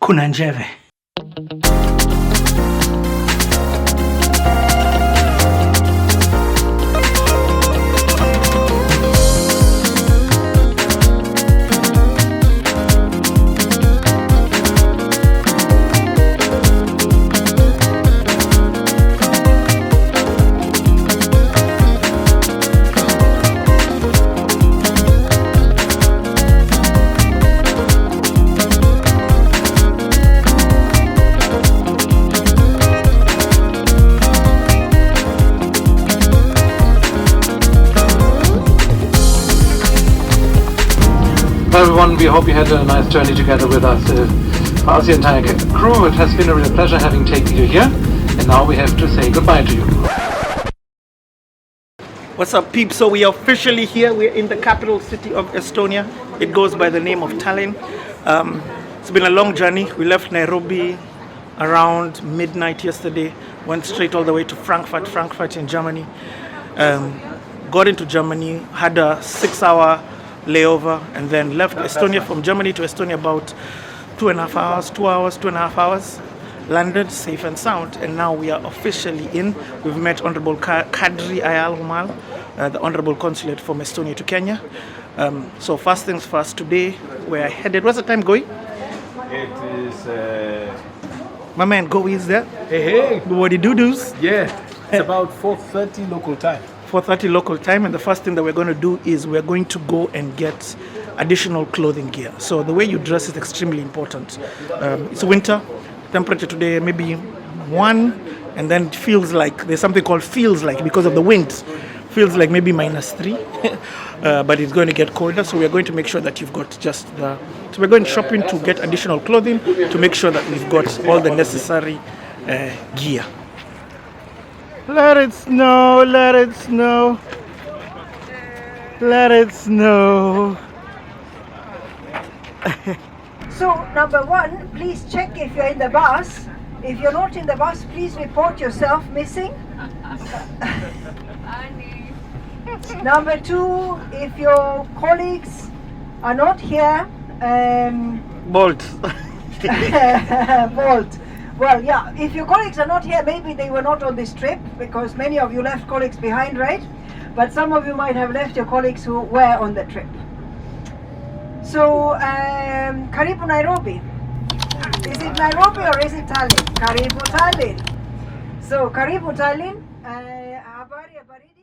kuna njeve. Everyone, we hope you had a nice journey together with us. For us, the entire crew, it has been a real pleasure having taken you here, and now we have to say goodbye to you. What's up, peeps? So we are officially here. We're in the capital city of Estonia. It goes by the name of Tallinn. It's been a long journey. We left Nairobi around midnight yesterday, went straight all the way to Frankfurt in Germany. Got into Germany, had a 6-hour layover, and then left Estonia. From Germany to Estonia about 2.5 hours, landed safe and sound, and now we are officially in. We've met Honorable Kadri Ayal Humal, the Honorable Consulate from Estonia to Kenya. So first things first, today we're headed, what's the time going? It is My man Goey is there. hey, What do do's? yeah, it's about 4:30 local time. 4:30 local time, and the first thing that we're going to do is we're going to go and get additional clothing gear. So the way you dress is extremely important. It's winter, temperature today maybe 1, and then it feels like there's something called feels like, because of the wind, feels like maybe -3, but it's going to get colder. So we're going to make sure that you've got just the, so we're going shopping to get additional clothing to make sure that we've got all the necessary gear. Let it snow, let it snow, let it snow. So, number 1, please check if you're in the bus. If you're not in the bus, please report yourself missing. Number 2, if your colleagues are not here, Bolt. Bolt. Well, yeah, if your colleagues are not here, maybe they were not on this trip, because many of you left colleagues behind, right? But some of you might have left your colleagues who were on the trip. So, Karibu Nairobi. Is it Nairobi or is it Tallinn? Karibu Tallinn. So, Karibu Tallinn. Habari ya baridi.